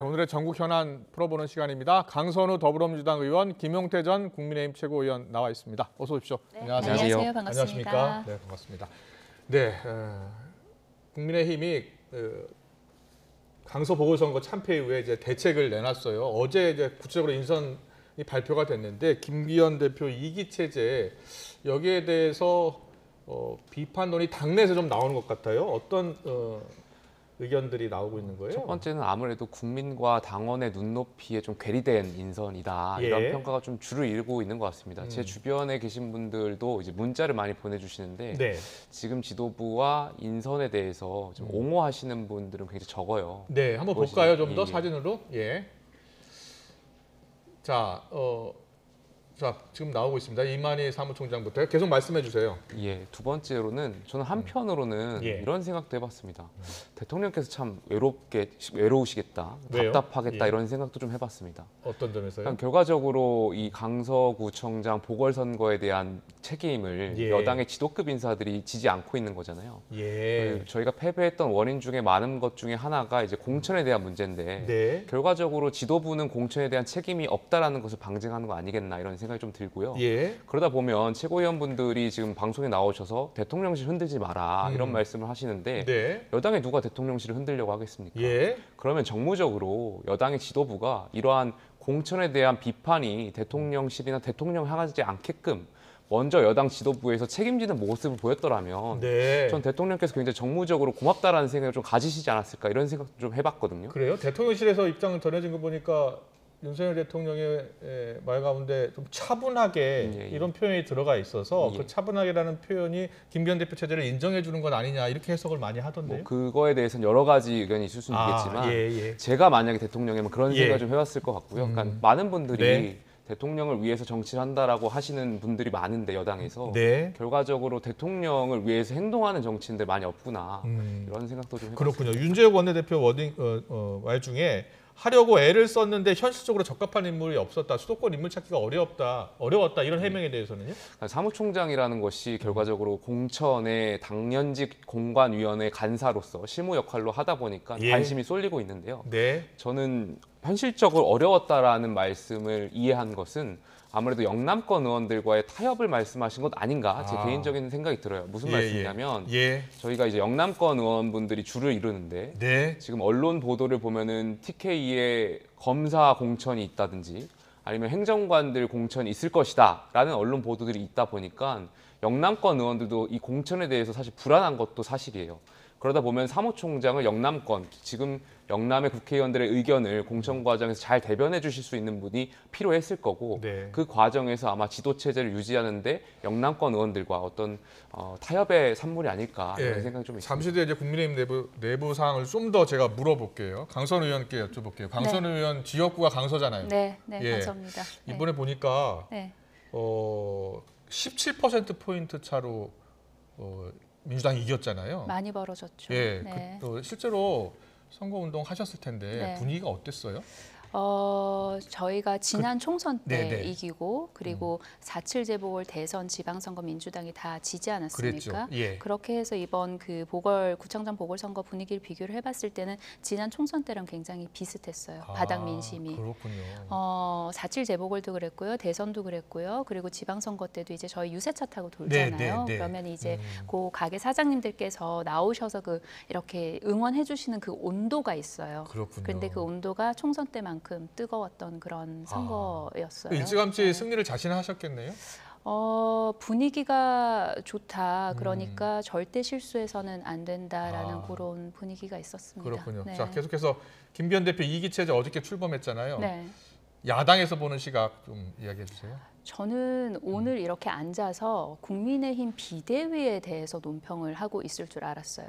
오늘의 전국 현안 풀어보는 시간입니다. 강선우 더불어민주당 의원, 김용태 전 국민의힘 최고위원 나와 있습니다. 어서 오십시오. 네, 안녕하세요. 안녕하세요. 반갑습니다. 안녕하십니까? 네, 반갑습니다. 네, 국민의힘이 강서 보궐선거 참패 이후에 이제 대책을 내놨어요. 어제 이제 구체적으로 인선이 발표가 됐는데 김기현 대표 2기 체제 여기에 대해서 비판론이 당내에서 좀 나오는 것 같아요. 어떤 의견들이 나오고 있는 거예요? 첫 번째는 아무래도 국민과 당원의 눈높이에 좀 괴리된 인선이다. 예. 이런 평가가 좀 주를 이루고 있는 것 같습니다. 제 주변에 계신 분들도 이제 문자를 많이 보내주시는데 네. 지금 지도부와 인선에 대해서 좀 옹호하시는 분들은 굉장히 적어요. 네, 한번 그것이- 볼까요? 좀 더 예. 사진으로. 예. 자, 지금 나오고 있습니다. 이만희 사무총장부터 계속 말씀해 주세요. 예, 두 번째로는 저는 한편으로는 예. 이런 생각도 해봤습니다. 대통령께서 참 외로우시겠다, 왜요? 답답하겠다 예. 이런 생각도 좀 해봤습니다. 어떤 점에서요? 그러니까 결과적으로 이 강서구청장 보궐선거에 대한 책임을 예. 여당의 지도급 인사들이 지지 않고 있는 거잖아요. 예. 저희가 패배했던 원인 중에 많은 것 중에 하나가 이제 공천에 대한 문제인데 네. 결과적으로 지도부는 공천에 대한 책임이 없다라는 것을 방증하는 거 아니겠나 이런 생각이 좀 들고요. 예. 그러다 보면 최고위원분들이 지금 방송에 나오셔서 대통령실 흔들지 마라 이런 말씀을 하시는데 네. 여당에 누가 대통령실을 흔들려고 하겠습니까? 예. 그러면 정무적으로 여당의 지도부가 이러한 공천에 대한 비판이 대통령실이나 대통령 향하지 않게끔 먼저 여당 지도부에서 책임지는 모습을 보였더라면 네. 전 대통령께서 굉장히 정무적으로 고맙다라는 생각을 좀 가지시지 않았을까 이런 생각도 좀 해봤거든요. 그래요? 대통령실에서 입장 전해진 거 보니까 윤석열 대통령의 말 가운데 좀 차분하게 예. 이런 표현이 들어가 있어서 예. 그 차분하게라는 표현이 김기현 대표 체제를 인정해 주는 건 아니냐 이렇게 해석을 많이 하던데요. 뭐 그거에 대해서는 여러 가지 의견이 있을 수는 있겠지만 예. 제가 만약에 대통령이면 그런 예. 생각을 좀 해봤을 것 같고요. 그러니까 많은 분들이 네. 대통령을 위해서 정치를 한다라고 하시는 분들이 많은데 여당에서 네. 결과적으로 대통령을 위해서 행동하는 정치인들 많이 없구나 이런 생각도 좀 해봤습니다. 그렇군요. 윤재욱 원내대표 말 중에 하려고 애를 썼는데 현실적으로 적합한 인물이 없었다. 수도권 인물 찾기가 어려웠다. 이런 해명에 대해서는요? 사무총장이라는 것이 결과적으로 공천의 당연직 공관위원회 간사로서 실무 역할로 하다 보니까 예. 관심이 쏠리고 있는데요. 네. 저는 현실적으로 어려웠다라는 말씀을 이해한 것은 아무래도 영남권 의원들과의 타협을 말씀하신 것 아닌가 제 개인적인 생각이 들어요. 무슨 말씀이냐면 예. 저희가 이제 영남권 의원분들이 줄을 이루는데 네. 지금 언론 보도를 보면은 TK에 검사 공천이 있다든지 아니면 행정관들 공천이 있을 것이다라는 언론 보도들이 있다 보니까 영남권 의원들도 이 공천에 대해서 사실 불안한 것도 사실이에요. 그러다 보면 사무총장을 영남권, 지금 영남의 국회의원들의 의견을 공천 과정에서 잘 대변해 주실 수 있는 분이 필요했을 거고 네. 그 과정에서 아마 지도체제를 유지하는데 영남권 의원들과 어떤 타협의 산물이 아닐까 이런 생각이 좀 있습니다. 잠시 뒤에 이제 국민의힘 내부 사항을 좀 더 제가 물어볼게요. 강선 의원께 여쭤볼게요. 강선 의원 지역구가 강서잖아요. 네, 예. 감사합니다. 네. 이번에 보니까 네. 17%포인트 차로 민주당이 이겼잖아요. 많이 벌어졌죠. 예, 네. 실제로 선거운동 하셨을 텐데 네. 분위기가 어땠어요? 저희가 지난 총선 때 네네. 이기고 그리고 4.7 재보궐 대선 지방선거 민주당이 다 지지 않았습니까? 그랬죠. 예. 그렇게 해서 이번 그 구청장 보궐선거 분위기를 비교를 해봤을 때는 지난 총선 때랑 굉장히 비슷했어요. 바닥 민심이. 그렇군요. 4.7 재보궐도 그랬고요. 대선도 그랬고요. 그리고 지방선거 때도 이제 저희 유세차 타고 돌잖아요. 네. 그러면 이제 그 가게 사장님들께서 나오셔서 이렇게 응원해 주시는 그 온도가 있어요. 그렇군요. 그런데 그 온도가 총선 때만큼 뜨거웠던 그런 선거였어요. 일찌감치 네. 승리를 자신하셨겠네요. 분위기가 좋다. 그러니까 절대 실수해서는 안 된다라는 그런 분위기가 있었습니다. 그렇군요. 네. 자, 계속해서 김기현 대표 2기 체제 어저께 출범했잖아요. 네. 야당에서 보는 시각 좀 이야기해 주세요. 저는 오늘 이렇게 앉아서 국민의힘 비대위에 대해서 논평을 하고 있을 줄 알았어요.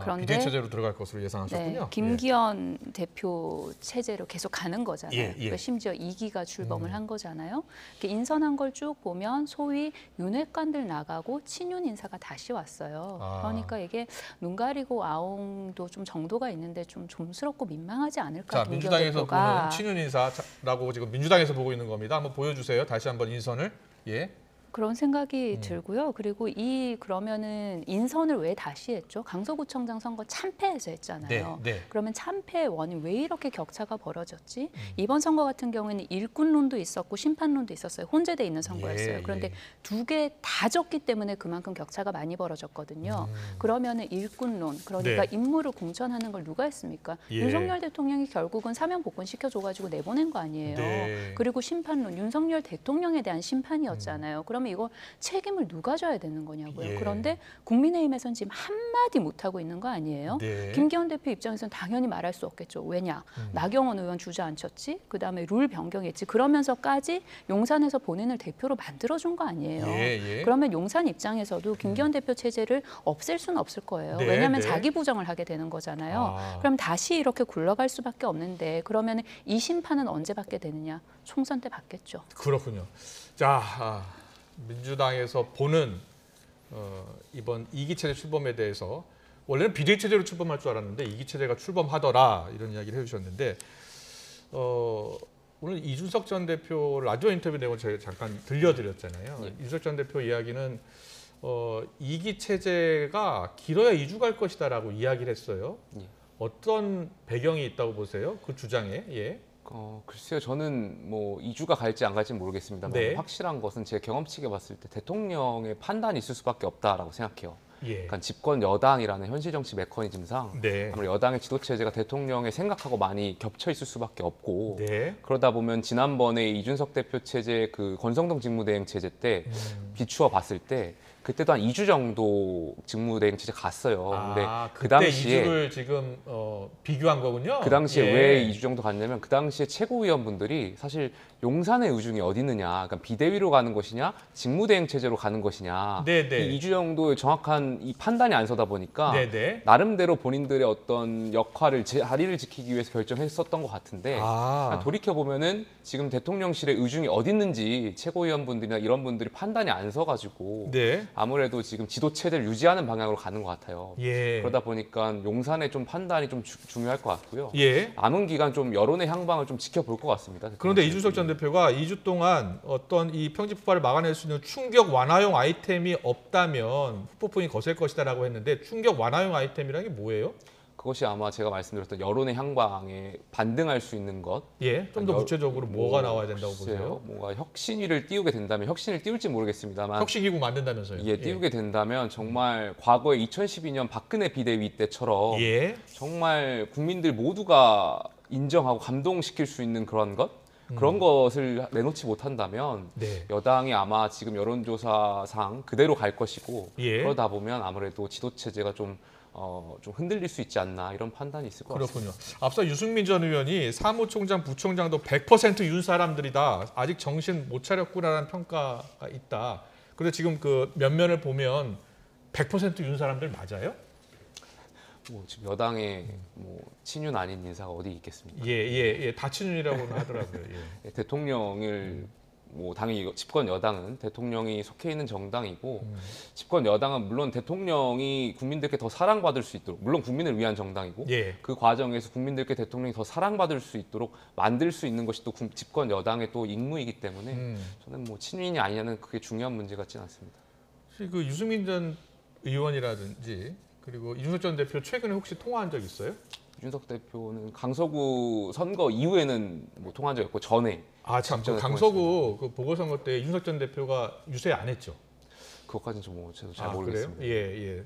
그런데 비대위 체제로 들어갈 것으로 예상하셨군요. 네, 김기현 대표 체제로 계속 가는 거잖아요. 예. 그러니까 심지어 2기가 출범을 한 거잖아요. 이렇게 인선한 걸 쭉 보면 소위 윤핵관들 나가고 친윤 인사가 다시 왔어요. 그러니까 이게 눈 가리고 아웅도 좀 정도가 있는데 좀 좀스럽고 민망하지 않을까. 자, 민주당에서 보는 친윤 인사라고 지금 민주당에서 보고 있는 겁니다. 한번 보여주세요. 다시 한번 인선을. 예. 그런 생각이 들고요. 그리고 그러면은 인선을 왜 다시 했죠? 강서구청장 선거 참패해서 했잖아요. 네. 그러면 참패의 원인 왜 이렇게 격차가 벌어졌지? 이번 선거 같은 경우에는 일꾼론도 있었고 심판론도 있었어요. 혼재돼 있는 선거였어요. 그런데 두 개 다 졌기 때문에 그만큼 격차가 많이 벌어졌거든요. 그러면은 일꾼론, 그러니까 임무를 공천하는 걸 누가 했습니까? 윤석열 대통령이 결국은 사면 복권 시켜줘가지고 내보낸 거 아니에요. 그리고 심판론, 윤석열 대통령에 대한 심판이었잖아요. 그러면 이거 책임을 누가 져야 되는 거냐고요. 그런데 국민의힘에서는 지금 한마디 못하고 있는 거 아니에요. 김기현 대표 입장에서는 당연히 말할 수 없겠죠. 왜냐? 나경원 의원 주저앉혔지. 그다음에 룰 변경했지. 그러면서까지 용산에서 본인을 대표로 만들어준 거 아니에요. 그러면 용산 입장에서도 김기현 대표 체제를 없앨 수는 없을 거예요. 왜냐하면 자기 부정을 하게 되는 거잖아요. 그럼 다시 이렇게 굴러갈 수밖에 없는데 그러면 이 심판은 언제 받게 되느냐? 총선 때 받겠죠. 그렇군요. 자, 민주당에서 보는 이번 이기 체제 출범에 대해서 원래는 비례 체제로 출범할 줄 알았는데 이기 체제가 출범하더라 이런 이야기를 해주셨는데 오늘 이준석 전 대표 라디오 인터뷰 내용을 제가 잠깐 들려드렸잖아요. 이준석 전 대표 이야기는 이기 체제가 길어야 2주 갈 것이다라고 이야기를 했어요. 어떤 배경이 있다고 보세요? 그 주장에? 글쎄요. 저는 뭐 2주가 갈지 안 갈지는 모르겠습니다만 확실한 것은 제 경험치게 봤을 때 대통령의 판단이 있을 수밖에 없다라고 생각해요. 그러니까 집권 여당이라는 현실 정치 메커니즘상 아무래도 여당의 지도 체제가 대통령의 생각하고 많이 겹쳐 있을 수밖에 없고 그러다 보면 지난번에 이준석 대표 체제 그 권성동 직무대행 체제 때 비추어 봤을 때 그때도 한 2주 정도 직무대행 체제 갔어요. 근데 그 당시에 2주를 지금 비교한 거군요. 그 당시에 왜 2주 정도 갔냐면 그 당시에 최고위원분들이 사실 용산의 의중이 어디 있느냐, 그러니까 비대위로 가는 것이냐, 직무대행 체제로 가는 것이냐, 이 2주 정도의 정확한 이 판단이 안 서다 보니까 나름대로 본인들의 어떤 역할을 자리를 지키기 위해서 결정했었던 것 같은데 돌이켜 보면은 지금 대통령실의 의중이 어디 있는지 최고위원분들이나 이런 분들이 판단이 안 서가지고 아무래도 지금 지도 체제를 유지하는 방향으로 가는 것 같아요. 그러다 보니까 용산의 좀 판단이 좀 중요할 것 같고요. 남은 기간 좀 여론의 향방을 좀 지켜볼 것 같습니다. 그런데 이준석 전 대표가 2주 동안 어떤 이 평지 폭발을 막아낼 수 있는 충격 완화용 아이템이 없다면 후폭풍이 거셀 것이다라고 했는데 충격 완화용 아이템이라는 게 뭐예요? 그것이 아마 제가 말씀드렸던 여론의 향방에 반등할 수 있는 것. 좀 더 구체적으로 뭐가 나와야 된다고 보세요? 뭔가 혁신위를 띄우게 된다면 혁신을 띄울지 모르겠습니다만 혁신기구 만든다면서요? 띄우게 된다면 정말 과거에 2012년 박근혜 비대위 때처럼 정말 국민들 모두가 인정하고 감동시킬 수 있는 그런 것? 그런 것을 내놓지 못한다면 여당이 아마 지금 여론조사상 그대로 갈 것이고 그러다 보면 아무래도 지도체제가 좀 흔들릴 수 있지 않나 이런 판단이 있을 것 같습니다. 그렇군요. 앞서 유승민 전 의원이 사무총장, 부총장도 100% 윤 사람들이다. 아직 정신 못 차렸구나라는 평가가 있다. 그런데 지금 그 면면을 보면 100%윤 사람들 맞아요? 지금 여당에 친윤 아닌 인사가 어디 있겠습니까? 다 친윤이라고는 하더라고요. 대통령을 당연히 집권 여당은 대통령이 속해 있는 정당이고 집권 여당은 물론 대통령이 국민들께 더 사랑받을 수 있도록 물론 국민을 위한 정당이고 그 과정에서 국민들께 대통령이 더 사랑받을 수 있도록 만들 수 있는 것이 또 집권 여당의 또 임무이기 때문에 저는 친윤이 아니냐는 그게 중요한 문제 같지는 않습니다. 그 유승민 전 의원이라든지 그리고 이준석 전 대표 최근에 혹시 통화한 적 있어요? 이준석 대표는 강서구 선거 이후에는 통화한 적 없고 전에 참, 그 강서구 그 보궐선거 때 이준석 전 대표가 유세 안 했죠? 그것까지는 저도 잘 모르겠습니다. 그래요?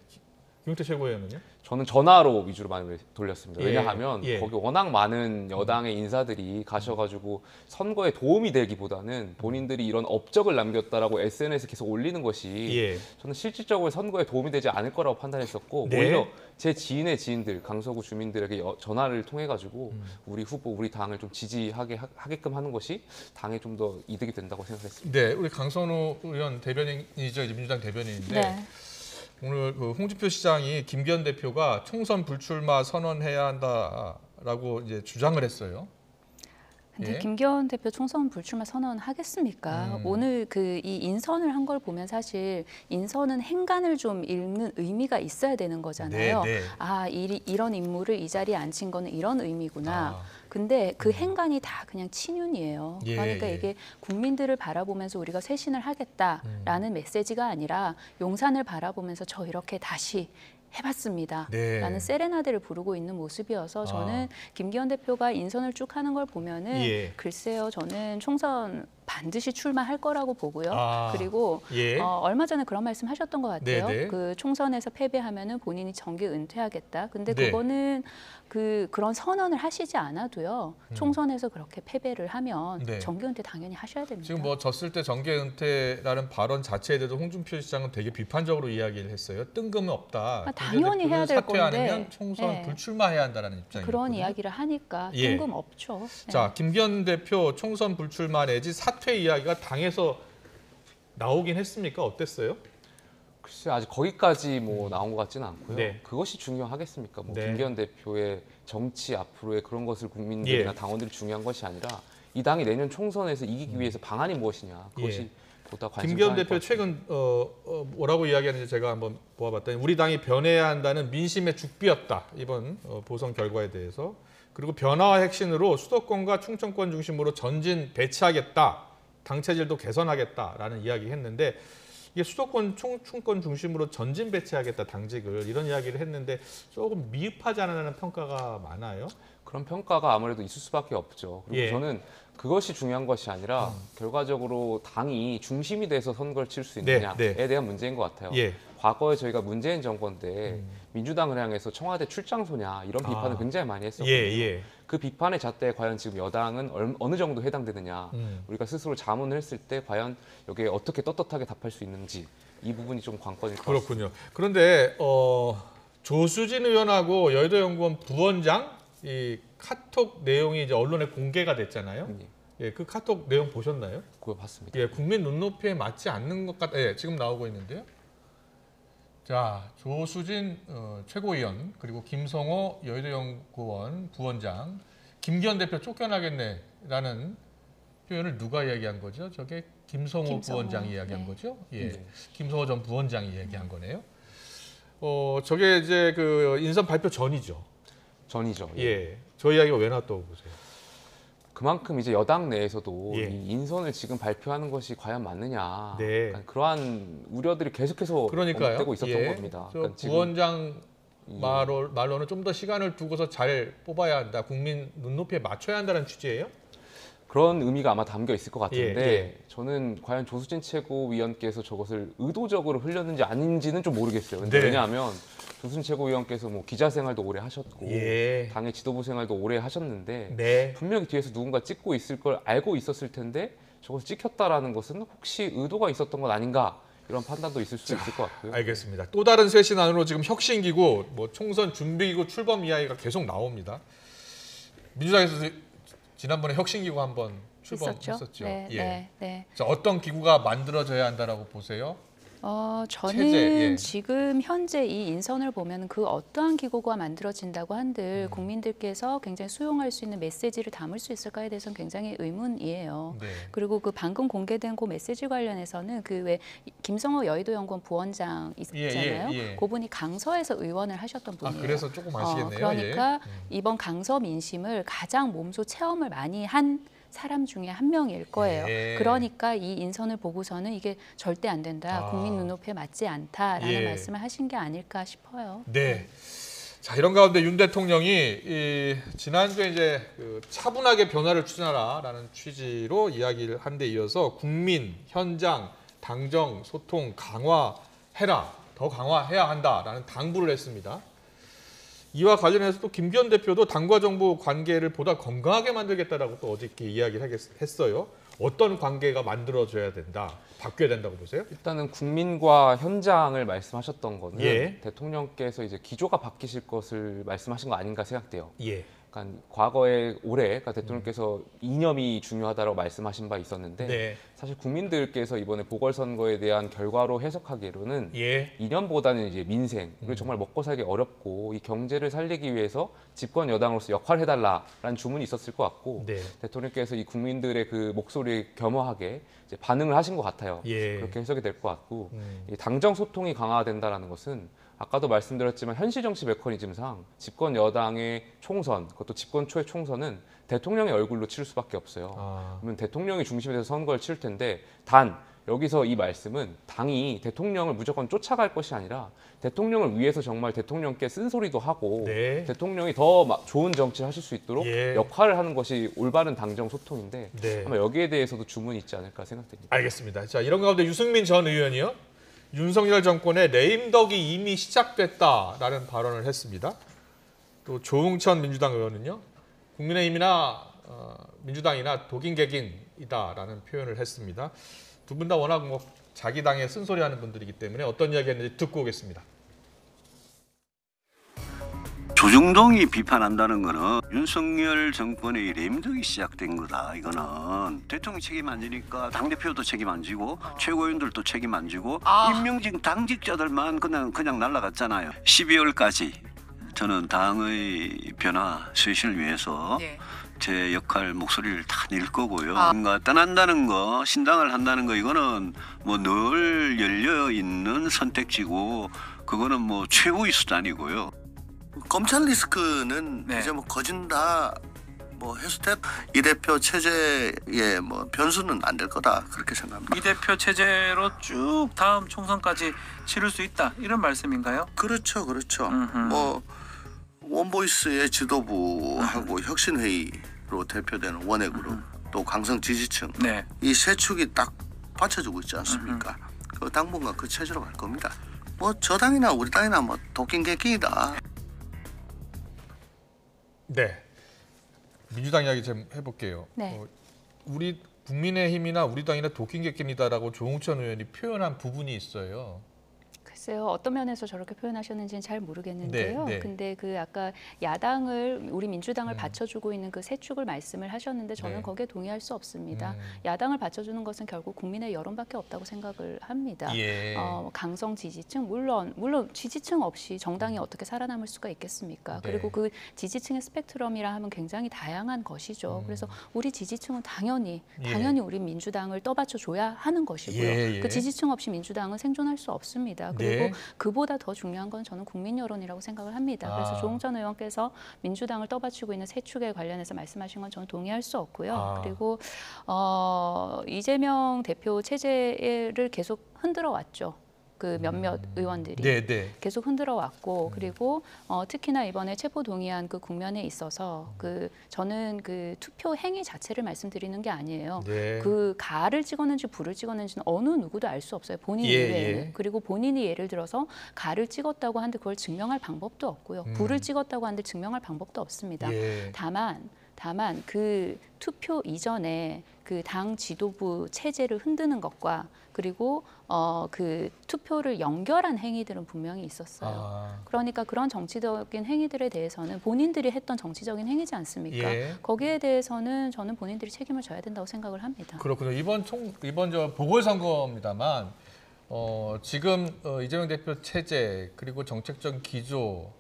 김용태 최고위원은요? 저는 전화로 위주로 많이 돌렸습니다. 예, 왜냐하면 예. 거기 워낙 많은 여당의 인사들이 가셔가지고 선거에 도움이 되기보다는 본인들이 이런 업적을 남겼다라고 SNS에 계속 올리는 것이 저는 실질적으로 선거에 도움이 되지 않을 거라고 판단했었고 네. 오히려 제 지인의 지인들, 강서구 주민들에게 전화를 통해가지고 우리 후보, 우리 당을 좀 지지하게끔 하는 것이 당에 좀 더 이득이 된다고 생각했습니다. 네, 우리 강선우 의원 대변인이죠, 이제 민주당 대변인인데 네. 오늘 그 홍준표 시장이 김기현 대표가 총선 불출마 선언해야 한다라고 이제 주장을 했어요. 근데 예. 김기현 대표 총선 불출마 선언하겠습니까? 오늘 이 인선을 한 걸 보면 사실 인선은 행간을 좀 읽는 의미가 있어야 되는 거잖아요. 네. 이런 인물을 이 자리에 앉힌 거는 이런 의미구나. 근데 그 행간이 다 그냥 친윤이에요. 예, 그러니까 예. 이게 국민들을 바라보면서 우리가 쇄신을 하겠다라는 메시지가 아니라 용산을 바라보면서 저 이렇게 다시 해봤습니다. 네. 라는 세레나데를 부르고 있는 모습이어서 저는 김기현 대표가 인선을 쭉 하는 걸 보면은 예. 글쎄요, 저는 총선 반드시 출마할 거라고 보고요. 그리고 예. 얼마 전에 그런 말씀 하셨던 것 같아요. 네네. 그 총선에서 패배하면은 본인이 정계 은퇴하겠다. 근데 네. 그거는 그런 선언을 하시지 않아도요. 총선에서 그렇게 패배를 하면 네. 정계 은퇴 당연히 하셔야 됩니다. 지금 뭐 졌을 때 정계 은퇴라는 발언 자체에 대해서 홍준표 시장은 되게 비판적으로 이야기를 했어요. 뜬금은 없다. 당연히 해야 될 건데. 사퇴하면 총선 네. 불출마해야 한다는 입장이거든요. 그런 이야기를 하니까 예. 뜬금없죠. 네. 자, 김기현 대표 총선 불출마 내지 사퇴 이야기가 당에서 나오긴 했습니까? 어땠어요? 글쎄 아직 거기까지 뭐 나온 것 같지는 않고요. 네. 그것이 중요하겠습니까? 뭐 네. 김기현 대표의 정치 앞으로의 그런 것을 국민들이나 예. 당원들이 중요한 것이 아니라 이 당이 내년 총선에서 이기기 위해서 방안이 무엇이냐 그것이 예. 보다 관심사. 김기현 대표 최근 뭐라고 이야기하는지 제가 한번 보아봤더니 우리 당이 변해야 한다는 민심의 죽비였다. 이번 보선 결과에 대해서. 그리고 변화와 핵심으로 수도권과 충청권 중심으로 전진 배치하겠다. 당 체질도 개선하겠다라는 이야기했는데 이게 수도권 충청권 중심으로 전진 배치하겠다 당직을 이런 이야기를 했는데 조금 미흡하지 않느냐는 평가가 많아요. 그런 평가가 아무래도 있을 수밖에 없죠. 그리고 예. 저는 그것이 중요한 것이 아니라 결과적으로 당이 중심이 돼서 선거를 칠 수 네, 있느냐에 네. 대한 문제인 것 같아요. 예. 과거에 저희가 문재인 정권 때 민주당을 향해서 청와대 출장소냐 이런 비판을 굉장히 많이 했었거든요. 예. 그 비판의 잣대에 과연 지금 여당은 어느 정도 해당되느냐 우리가 스스로 자문을 했을 때 과연 여기에 어떻게 떳떳하게 답할 수 있는지 이 부분이 좀 관건일 것 같습니다. 그렇군요. 그런데 조수진 의원하고 여의도연구원 부원장 이 카톡 내용이 이제 언론에 공개가 됐잖아요. 예, 그 카톡 내용 보셨나요? 그거 봤습니다. 예, 국민 눈높이에 맞지 않는 것 같. 예, 지금 나오고 있는데요. 자, 조수진 최고위원 그리고 김성호 여의도연구원 부원장, 김기현 대표 쫓겨나겠네라는 표현을 누가 이야기한 거죠? 저게 김성호 부원장이 이야기한 네. 거죠? 예, 네. 김성호 전 부원장이 이야기한 거네요. 저게 이제 그 인선 발표 전이죠. 전이죠. 예, 저 이야기가 왜 나왔다고 보세요? 그만큼 이제 여당 내에서도 예. 이 인선을 지금 발표하는 것이 과연 맞느냐 네. 약간 그러한 우려들이 계속해서 그러니까요. 언급되고 있었던 예, 겁니다. 저 그러니까 지금 부원장 말로는 좀 더 시간을 두고서 잘 뽑아야 한다. 국민 눈높이에 맞춰야 한다는 취지예요? 그런 의미가 아마 담겨 있을 것 같은데 예. 저는 과연 조수진 최고위원께서 저것을 의도적으로 흘렸는지 아닌지는 좀 모르겠어요. 근데 네. 왜냐하면 조수진 최고위원께서 뭐 기자 생활도 오래 하셨고 예. 당의 지도부 생활도 오래 하셨는데 네. 분명히 뒤에서 누군가 찍고 있을 걸 알고 있었을 텐데 저것을 찍혔다라는 것은 혹시 의도가 있었던 것 아닌가 이런 판단도 있을 수 있을 것 같고요. 알겠습니다. 또 다른 쇄신 안으로 지금 혁신기구, 뭐 총선 준비기구 출범 이야기가 계속 나옵니다. 민주당에서 지난번에 혁신기구 한번 출범했었죠. 네, 예. 네, 네. 자, 어떤 기구가 만들어져야 한다라고 보세요? 저는 체제, 예. 지금 현재 이 인선을 보면 그 어떠한 기구가 만들어진다고 한들 국민들께서 굉장히 수용할 수 있는 메시지를 담을 수 있을까에 대해서는 굉장히 의문이에요. 네. 그리고 그 방금 공개된 그 메시지 관련해서는 그 왜 김성호 여의도연구원 부원장 있잖아요. 예. 그분이 강서에서 의원을 하셨던 분이에요. 그래서 조금 아시겠네요. 그러니까 예. 이번 강서 민심을 가장 몸소 체험을 많이 한 사람 중에 한 명일 거예요. 예. 그러니까 이 인선을 보고서는 이게 절대 안 된다. 국민 눈높이에 맞지 않다라는 예. 말씀을 하신 게 아닐까 싶어요. 네. 자, 이런 가운데 윤 대통령이 지난주에 이제 그 차분하게 변화를 추진하라라는 취지로 이야기를 한 데 이어서 국민, 현장, 당정, 소통 강화해라. 더 강화해야 한다라는 당부를 했습니다. 이와 관련해서 또 김기현 대표도 당과 정부 관계를 보다 건강하게 만들겠다라고 또 어저께 이야기를 했어요. 어떤 관계가 만들어져야 된다, 바뀌어야 된다고 보세요? 일단은 국민과 현장을 말씀하셨던 거는 예. 대통령께서 이제 기조가 바뀌실 것을 말씀하신 거 아닌가 생각돼요. 예. 그러니까 과거에 올해 그러니까 대통령께서 이념이 중요하다고 말씀하신 바 있었는데 네. 사실 국민들께서 이번에 보궐선거에 대한 결과로 해석하기로는 예. 이념보다는 이제 민생 그리고 정말 먹고 살기 어렵고 이 경제를 살리기 위해서 집권 여당으로서 역할을 해달라라는 주문이 있었을 것 같고 네. 대통령께서 이 국민들의 그 목소리에 겸허하게 이제 반응을 하신 것 같아요. 예. 그렇게 해석이 될 것 같고 이 당정 소통이 강화된다라는 것은 아까도 말씀드렸지만 현실 정치 메커니즘상 집권 여당의 총선, 그것도 집권 초의 총선은 대통령의 얼굴로 치를 수밖에 없어요. 그러면 대통령이 중심이 돼서 선거를 치를 텐데 단 여기서 이 말씀은 당이 대통령을 무조건 쫓아갈 것이 아니라 대통령을 위해서 정말 대통령께 쓴소리도 하고 네. 대통령이 더 좋은 정치를 하실 수 있도록 예. 역할을 하는 것이 올바른 당정 소통인데 네. 아마 여기에 대해서도 주문이 있지 않을까 생각됩니다. 알겠습니다. 자, 이런 가운데 유승민 전 의원이요. 윤석열 정권의 레임덕이 이미 시작됐다라는 발언을 했습니다. 또 조응천 민주당 의원은요. 국민의힘이나 민주당이나 독인객인이다라는 표현을 했습니다. 두 분 다 워낙 뭐 자기 당에 쓴소리하는 분들이기 때문에 어떤 이야기했는지 듣고 오겠습니다. 조중동이 비판한다는 거는 윤석열 정권의 레임덕이 시작된 거다. 이거는 대통령 책임 안 지니까 당대표도 책임 안 지고 최고위원들도 책임 안 지고 임명직 당직자들만 그냥 날아갔잖아요. 12월까지 저는 당의 변화 쇄신을 위해서 제 역할 목소리를 다 낼 거고요. 뭔가 떠난다는 거, 신당을 한다는 거 이거는 뭐 늘 열려 있는 선택지고 그거는 뭐 최후의 수단이고요. 검찰 리스크는 이제 뭐 거진다 뭐 해수태 이 대표 체제의 뭐 변수는 안 될 거다 그렇게 생각합니다. 이 대표 체제로 쭉 다음 총선까지 치를 수 있다 이런 말씀인가요? 그렇죠. 뭐 원보이스의 지도부하고 혁신회의로 대표되는 원외그룹 또 강성 지지층 이 세 축이 딱 받쳐주고 있지 않습니까? 그 당분간 그 체제로 갈 겁니다. 뭐 저 당이나 우리 당이나 뭐 도끼개끼이다. 네, 민주당 이야기 좀 해볼게요. 네. 우리 국민의힘이나 우리 당이나 도끼개끼이다라고 조응천 의원이 표현한 부분이 있어요. 글쎄요, 어떤 면에서 저렇게 표현하셨는지는 잘 모르겠는데요. 네. 근데 그 아까 야당을 우리 민주당을 받쳐주고 있는 그 세 축을 말씀을 하셨는데 저는 네. 거기에 동의할 수 없습니다. 야당을 받쳐주는 것은 결국 국민의 여론밖에 없다고 생각을 합니다. 예. 강성 지지층 물론 지지층 없이 정당이 어떻게 살아남을 수가 있겠습니까? 네. 그리고 그 지지층의 스펙트럼이라 하면 굉장히 다양한 것이죠. 그래서 우리 지지층은 당연히 우리 민주당을 떠받쳐 줘야 하는 것이고요. 그 지지층 없이 민주당은 생존할 수 없습니다. 그리고 그보다 더 중요한 건 저는 국민 여론이라고 생각을 합니다. 그래서 조응천 의원께서 민주당을 떠받치고 있는 세 축에 관련해서 말씀하신 건 저는 동의할 수 없고요. 그리고 이재명 대표 체제를 계속 흔들어 왔죠. 그 몇몇 의원들이 계속 흔들어 왔고 그리고 특히나 이번에 체포 동의안 그 국면에 있어서 저는 그 투표 행위 자체를 말씀드리는 게 아니에요. 그 가를 찍었는지 불을 찍었는지는 어느 누구도 알 수 없어요. 본인 이외에는. 그리고 본인이 예를 들어서 가를 찍었다고 하는데 그걸 증명할 방법도 없고요. 불을 찍었다고 하는데 증명할 방법도 없습니다. 다만 그 투표 이전에 그 당 지도부 체제를 흔드는 것과 그리고 그 투표를 연결한 행위들은 분명히 있었어요. 그러니까 그런 정치적인 행위들에 대해서는 본인들이 했던 정치적인 행위지 않습니까? 거기에 대해서는 저는 본인들이 책임을 져야 된다고 생각을 합니다. 그렇군요. 이번 보궐선거입니다만 지금 이재명 대표 체제 그리고 정책적 기조,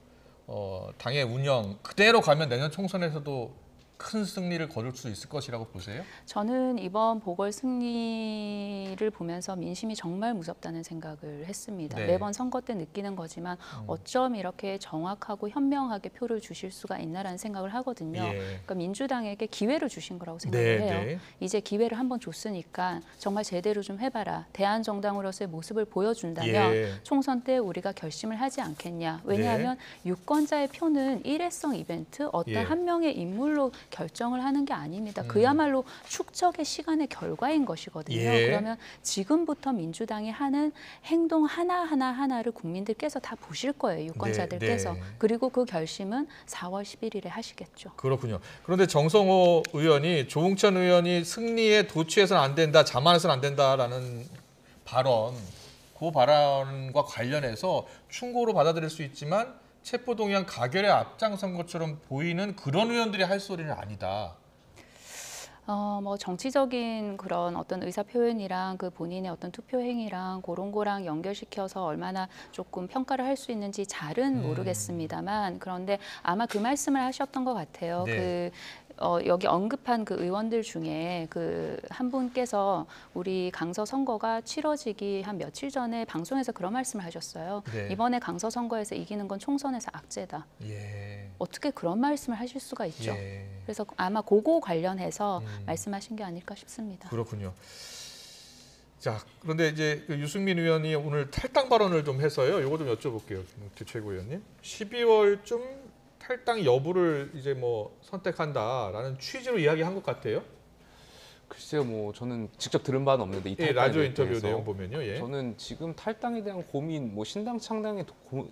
당의 운영 그대로 가면 내년 총선에서도 큰 승리를 거둘 수 있을 것이라고 보세요? 저는 이번 보궐 승리를 보면서 민심이 정말 무섭다는 생각을 했습니다. 매번 선거 때 느끼는 거지만 어쩜 이렇게 정확하고 현명하게 표를 주실 수가 있나라는 생각을 하거든요. 그러니까 민주당에게 기회를 주신 거라고 생각을 해요. 이제 기회를 한번 줬으니까 정말 제대로 좀 해봐라. 대한정당으로서의 모습을 보여준다면 총선 때 우리가 결심을 하지 않겠냐. 왜냐하면 유권자의 표는 일회성 이벤트, 어떤 한 명의 인물로 결정을 하는 게 아닙니다. 그야말로 축적의 시간의 결과인 것이거든요. 그러면 지금부터 민주당이 하는 행동 하나를 국민들께서 다 보실 거예요. 유권자들께서. 그리고 그 결심은 4월 11일에 하시겠죠. 그렇군요. 그런데 정성호 의원이 조응천 의원이 승리에 도취해서는 안 된다, 자만해서는 안 된다라는 그 발언과 관련해서 충고로 받아들일 수 있지만 체포동의안 가결에 앞장선 것처럼 보이는 그런 의원들이 할 소리는 아니다. 뭐 정치적인 그런 어떤 의사 표현이랑 그 본인의 어떤 투표 행위랑 그런 거랑 연결시켜서 얼마나 조금 평가를 할 수 있는지 잘은 모르겠습니다만 그런데 아마 그 말씀을 하셨던 것 같아요. 네. 여기 언급한 그 의원들 중에 그 한 분께서 우리 강서 선거가 치러지기 한 며칠 전에 방송에서 그런 말씀을 하셨어요. 네. 이번에 강서 선거에서 이기는 건 총선에서 악재다. 예. 어떻게 그런 말씀을 하실 수가 있죠. 예. 그래서 아마 그거 관련해서 말씀하신 게 아닐까 싶습니다. 그렇군요. 자, 그런데 이제 그 유승민 의원이 오늘 탈당 발언을 좀 해서요. 이거 좀 여쭤볼게요, 김용태 최고위원님. 12월쯤 탈당 여부를 이제 뭐 선택한다라는 취지로 이야기한 것 같아요. 글쎄요, 뭐 저는 직접 들은 바는 없는데 이 예, 탈당에 라디오 인터뷰 대해서 내용 보면요. 예. 저는 지금 탈당에 대한 고민, 뭐 신당 창당에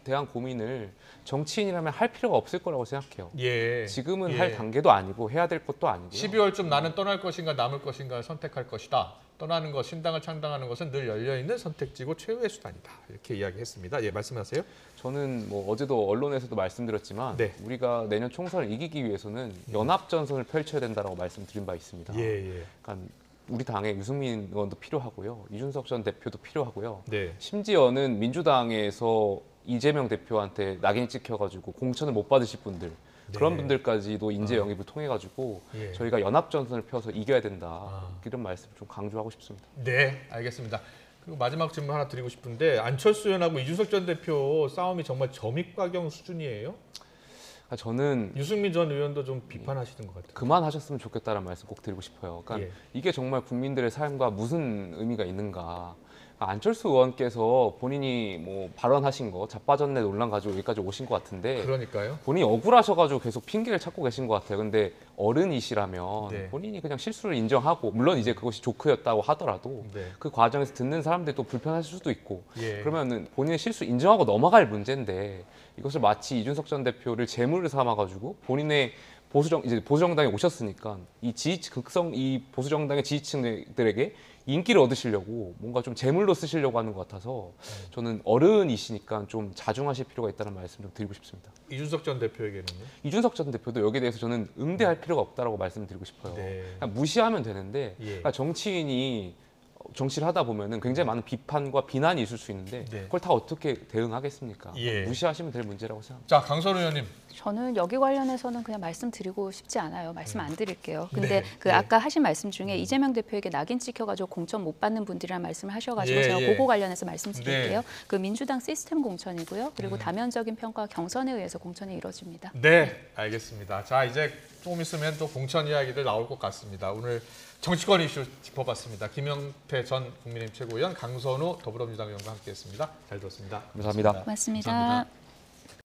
대한 고민을 정치인이라면 할 필요가 없을 거라고 생각해요. 예. 지금은 예. 할 단계도 아니고 해야 될 것도 아니고요. 12월쯤 나는 떠날 것인가 남을 것인가 선택할 것이다. 떠나는 것, 신당을 창당하는 것은 늘 열려있는 선택지고 최후의 수단이다. 이렇게 이야기했습니다. 예, 말씀하세요. 저는 뭐 어제도 언론에서도 말씀드렸지만 네. 우리가 내년 총선을 이기기 위해서는 연합전선을 펼쳐야 된다고 말씀드린 바 있습니다. 예, 예. 그러니까 우리 당에 유승민 의원도 필요하고요. 이준석 전 대표도 필요하고요. 네. 심지어는 민주당에서 이재명 대표한테 낙인 찍혀가지고 공천을 못 받으실 분들 그런 분들까지도 인재 영입을 통해 가지고 예. 저희가 연합전선을 펴서 이겨야 된다 이런 말씀 좀 강조하고 싶습니다. 네, 알겠습니다. 그리고 마지막 질문 하나 드리고 싶은데 안철수 의원하고 이준석 전 대표 싸움이 정말 점입가경 수준이에요? 그러니까 저는 유승민 전 의원도 좀 비판하시는 것 같아요. 그만하셨으면 좋겠다는 말씀 꼭 드리고 싶어요. 그러니까 예. 이게 정말 국민들의 삶과 무슨 의미가 있는가. 안철수 의원께서 본인이 뭐 발언하신 거 자빠졌네 논란 가지고 여기까지 오신 것 같은데 그러니까요. 본인이 억울하셔가지고 계속 핑계를 찾고 계신 것 같아요. 근데 어른이시라면 네. 본인이 그냥 실수를 인정하고 물론 이제 그것이 조크였다고 하더라도 네. 그 과정에서 듣는 사람들이 또 불편할 수도 있고 예. 그러면은 본인의 실수 인정하고 넘어갈 문제인데 이것을 마치 이준석 전 대표를 재물을 삼아가지고 본인의 보수정당에 오셨으니까 이 보수정당의 지지층들에게 인기를 얻으시려고 뭔가 좀 재물로 쓰시려고 하는 것 같아서 저는 어른이시니까 좀 자중하실 필요가 있다는 말씀 좀 드리고 싶습니다. 이준석 전 대표에게는요? 이준석 전 대표도 여기에 대해서 저는 응대할 필요가 없다라고 말씀드리고 싶어요. 네. 그냥 무시하면 되는데 예. 그러니까 정치인이 정치를 하다 보면은 굉장히 많은 비판과 비난이 있을 수 있는데 네. 그걸 다 어떻게 대응하겠습니까? 예. 무시하시면 될 문제라고 생각합니다. 자, 강선 의원님. 저는 여기 관련해서는 그냥 말씀드리고 싶지 않아요. 말씀 안 드릴게요. 근데 네, 그 네. 아까 하신 말씀 중에 이재명 대표에게 낙인 찍혀가지고 공천 못 받는 분들이란 말씀을 하셔가지고 예, 제가 예. 그거 관련해서 말씀드릴게요. 네. 그 민주당 시스템 공천이고요. 그리고 다면적인 평가 경선에 의해서 공천이 이루어집니다. 네, 알겠습니다. 자, 이제 조금 있으면 또 공천 이야기들 나올 것 같습니다. 오늘 정치권 이슈 짚어봤습니다. 김용태 전 국민의힘 최고위원, 강선우 더불어민주당 의원과 함께했습니다. 잘 들었습니다. 감사합니다. 고맙습니다. 감사합니다.